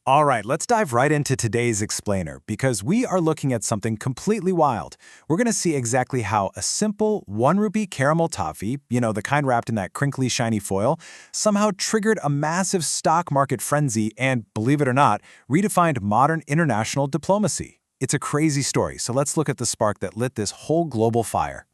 All right, let's dive right into today's explainer because we are looking at something completely wild. We're going to see exactly how a simple 1 rupee caramel toffee, the kind wrapped in that crinkly, shiny foil, somehow triggered a massive stock market frenzy and, believe it or not, redefined modern international diplomacy. It's a crazy story, so let's look at the spark that lit this whole global fire.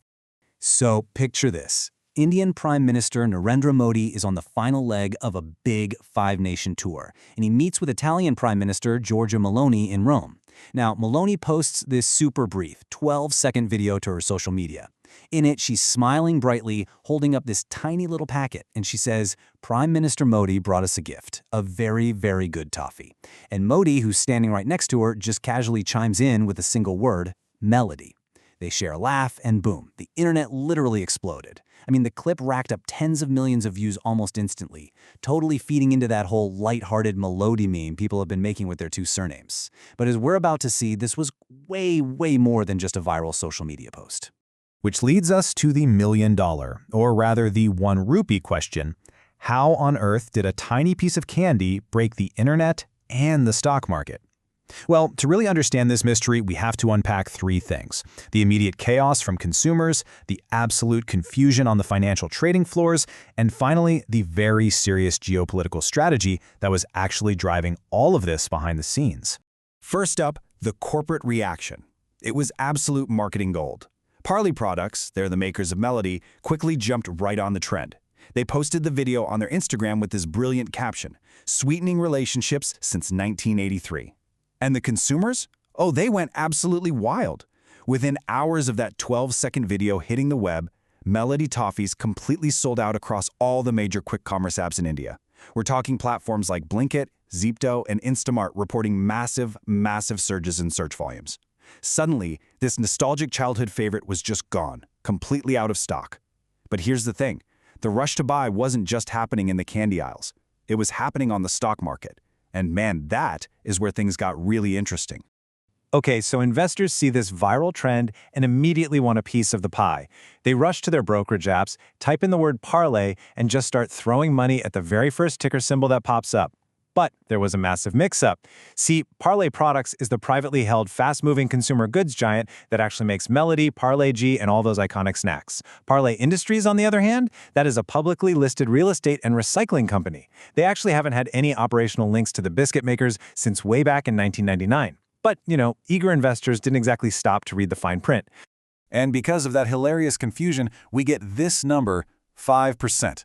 So picture this. Indian Prime Minister Narendra Modi is on the final leg of a big five-nation tour, and he meets with Italian Prime Minister Giorgia Meloni in Rome. Now, Meloni posts this super brief, 12-second video to her social media. In it, she's smiling brightly, holding up this tiny little packet, and she says, "Prime Minister Modi brought us a gift, a very, very good toffee." And Modi, who's standing right next to her, just casually chimes in with a single word, Melody. They share a laugh, and boom, the internet literally exploded. I mean, the clip racked up tens of millions of views almost instantly, totally feeding into that whole lighthearted Melodi meme people have been making with their two surnames. But as we're about to see, this was way, way more than just a viral social media post. Which leads us to the $1,000,000, or rather the 1 rupee question. How on earth did a tiny piece of candy break the internet and the stock market? Well, to really understand this mystery, we have to unpack 3 things: the immediate chaos from consumers, the absolute confusion on the financial trading floors, and finally, the very serious geopolitical strategy that was actually driving all of this behind the scenes. First up, the corporate reaction. It was absolute marketing gold. Parley Products, they're the makers of Melodi, quickly jumped right on the trend. They posted the video on their Instagram with this brilliant caption, "Sweetening relationships since 1983. And the consumers? Oh, they went absolutely wild. Within hours of that 12-second video hitting the web, Melodi toffees completely sold out across all the major quick commerce apps in India. We're talking platforms like Blinkit, Zepto, and Instamart reporting massive, massive surges in search volumes. Suddenly, this nostalgic childhood favorite was just gone, completely out of stock. But here's the thing. The rush to buy wasn't just happening in the candy aisles. It was happening on the stock market. And man, that is where things got really interesting. Okay, so investors see this viral trend and immediately want a piece of the pie. They rush to their brokerage apps, type in the word parlay, and just start throwing money at the very first ticker symbol that pops up. But there was a massive mix-up. See, Parley Products is the privately held, fast-moving consumer goods giant that actually makes Melodi, Parle-G, and all those iconic snacks. Parley Industries, on the other hand, that is a publicly listed real estate and recycling company. They actually haven't had any operational links to the biscuit makers since way back in 1999. But, eager investors didn't exactly stop to read the fine print. And because of that hilarious confusion, we get this number, 5%.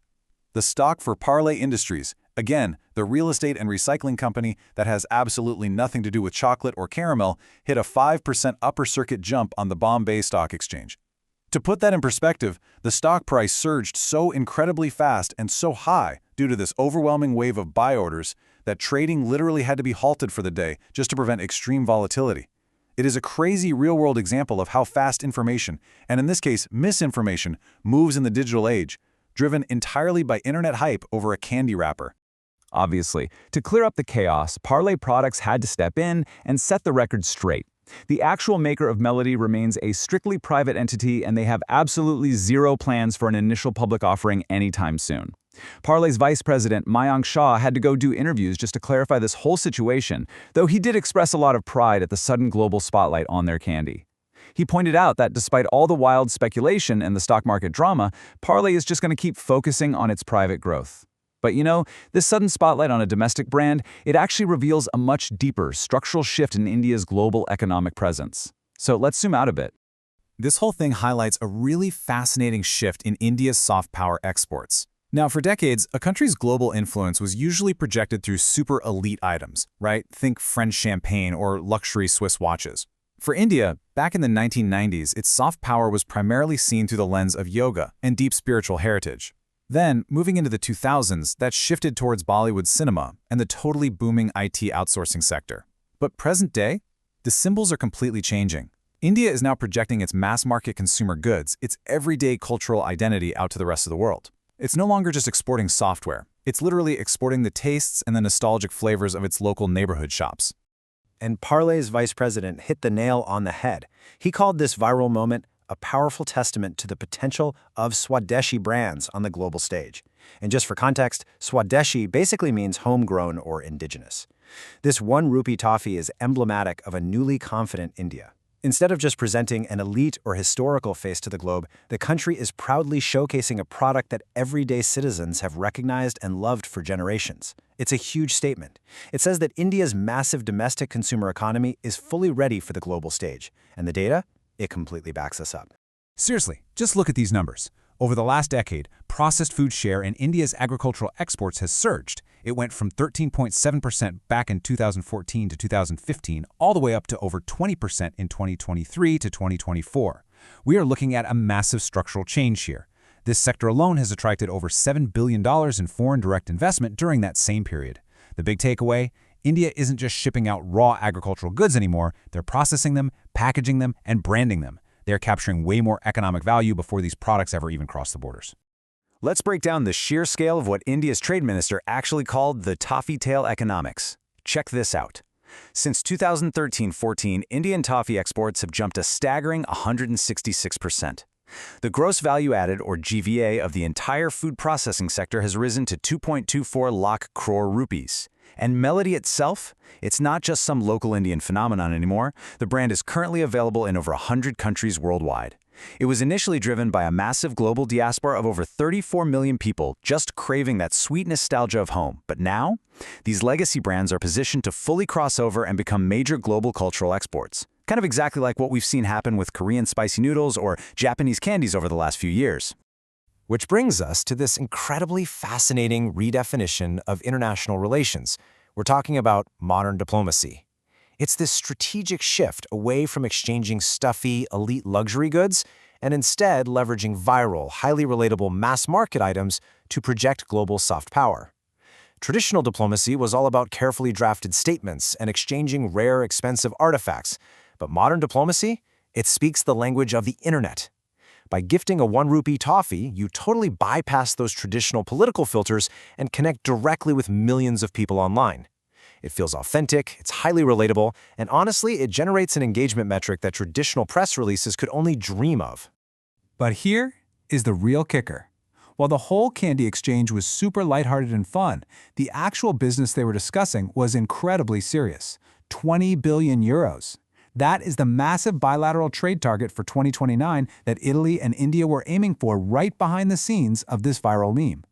The stock for Parley Industries, again, the real estate and recycling company that has absolutely nothing to do with chocolate or caramel, hit a 5% upper circuit jump on the Bombay Stock Exchange. To put that in perspective, the stock price surged so incredibly fast and so high due to this overwhelming wave of buy orders that trading literally had to be halted for the day just to prevent extreme volatility. It is a crazy real-world example of how fast information, and in this case misinformation, moves in the digital age, driven entirely by internet hype over a candy wrapper. Obviously, to clear up the chaos, Parley Products had to step in and set the record straight. The actual maker of Melodi remains a strictly private entity, and they have absolutely zero plans for an initial public offering anytime soon. Parley's vice president, Mayank Shah, had to go do interviews just to clarify this whole situation, though he did express a lot of pride at the sudden global spotlight on their candy. He pointed out that despite all the wild speculation and the stock market drama, Parley is just going to keep focusing on its private growth. But this sudden spotlight on a domestic brand, it actually reveals a much deeper structural shift in India's global economic presence. So let's zoom out a bit. This whole thing highlights a really fascinating shift in India's soft power exports. Now, for decades, a country's global influence was usually projected through super elite items, right? Think French champagne or luxury Swiss watches. For India, back in the 1990s, its soft power was primarily seen through the lens of yoga and deep spiritual heritage. Then, moving into the 2000s, that shifted towards Bollywood cinema and the totally booming IT outsourcing sector. But present day, the symbols are completely changing. India is now projecting its mass-market consumer goods, its everyday cultural identity out to the rest of the world. It's no longer just exporting software. It's literally exporting the tastes and the nostalgic flavors of its local neighborhood shops. And Parley's vice president hit the nail on the head. He called this viral moment a powerful testament to the potential of Swadeshi brands on the global stage. And just for context, Swadeshi basically means homegrown or indigenous. This 1 rupee toffee is emblematic of a newly confident India. Instead of just presenting an elite or historical face to the globe, the country is proudly showcasing a product that everyday citizens have recognized and loved for generations. It's a huge statement. It says that India's massive domestic consumer economy is fully ready for the global stage. And the data? It completely backs us up. Seriously, just look at these numbers. Over the last decade, processed food share in India's agricultural exports has surged. It went from 13.7% back in 2014 to 2015, all the way up to over 20% in 2023 to 2024. We are looking at a massive structural change here. This sector alone has attracted over $7 billion in foreign direct investment during that same period. The big takeaway? India isn't just shipping out raw agricultural goods anymore, they're processing them, packaging them, and branding them. They're capturing way more economic value before these products ever even cross the borders. Let's break down the sheer scale of what India's trade minister actually called the toffee tail economics. Check this out. Since 2013-14, Indian toffee exports have jumped a staggering 166%. The gross value added, or GVA, of the entire food processing sector has risen to 2.24 lakh crore rupees. And Melodi itself? It's not just some local Indian phenomenon anymore. The brand is currently available in over 100 countries worldwide. It was initially driven by a massive global diaspora of over 34 million people just craving that sweet nostalgia of home. But now, these legacy brands are positioned to fully cross over and become major global cultural exports. Kind of exactly like what we've seen happen with Korean spicy noodles or Japanese candies over the last few years. Which brings us to this incredibly fascinating redefinition of international relations. We're talking about modern diplomacy. It's this strategic shift away from exchanging stuffy, elite luxury goods and instead leveraging viral, highly relatable mass-market items to project global soft power. Traditional diplomacy was all about carefully drafted statements and exchanging rare, expensive artifacts. But modern diplomacy? It speaks the language of the internet. By gifting a 1 rupee toffee, you totally bypass those traditional political filters and connect directly with millions of people online. It feels authentic, it's highly relatable, and honestly, it generates an engagement metric that traditional press releases could only dream of. But here is the real kicker. While the whole candy exchange was super lighthearted and fun, the actual business they were discussing was incredibly serious. 20 billion euros. That is the massive bilateral trade target for 2029 that Italy and India were aiming for right behind the scenes of this viral meme.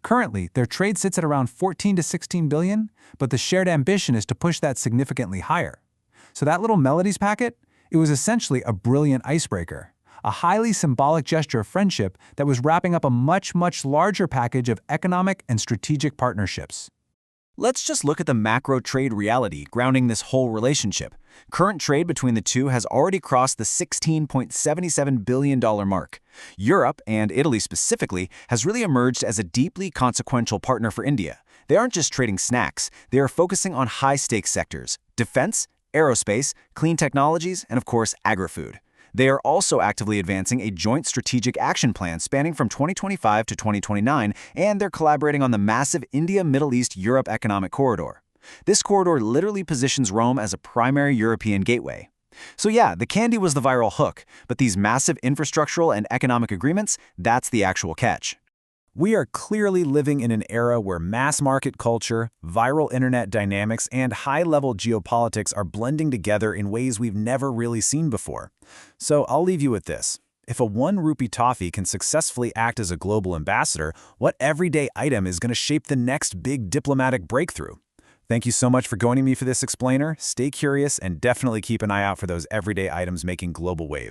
Currently, their trade sits at around 14 to 16 billion, but the shared ambition is to push that significantly higher. So that little Melodies packet, it was essentially a brilliant icebreaker, a highly symbolic gesture of friendship that was wrapping up a much, much larger package of economic and strategic partnerships. Let's just look at the macro trade reality grounding this whole relationship. Current trade between the two has already crossed the $16.77 billion mark. Europe, and Italy specifically, has really emerged as a deeply consequential partner for India. They aren't just trading snacks, they are focusing on high-stakes sectors: defense, aerospace, clean technologies, and of course, agri-food. They are also actively advancing a joint strategic action plan spanning from 2025 to 2029, and they're collaborating on the massive India-Middle East-Europe economic corridor. This corridor literally positions Rome as a primary European gateway. So yeah, the candy was the viral hook, but these massive infrastructural and economic agreements, that's the actual catch. We are clearly living in an era where mass market culture, viral internet dynamics, and high-level geopolitics are blending together in ways we've never really seen before. So I'll leave you with this. If a 1 rupee toffee can successfully act as a global ambassador, what everyday item is going to shape the next big diplomatic breakthrough? Thank you so much for joining me for this explainer. Stay curious and definitely keep an eye out for those everyday items making global waves.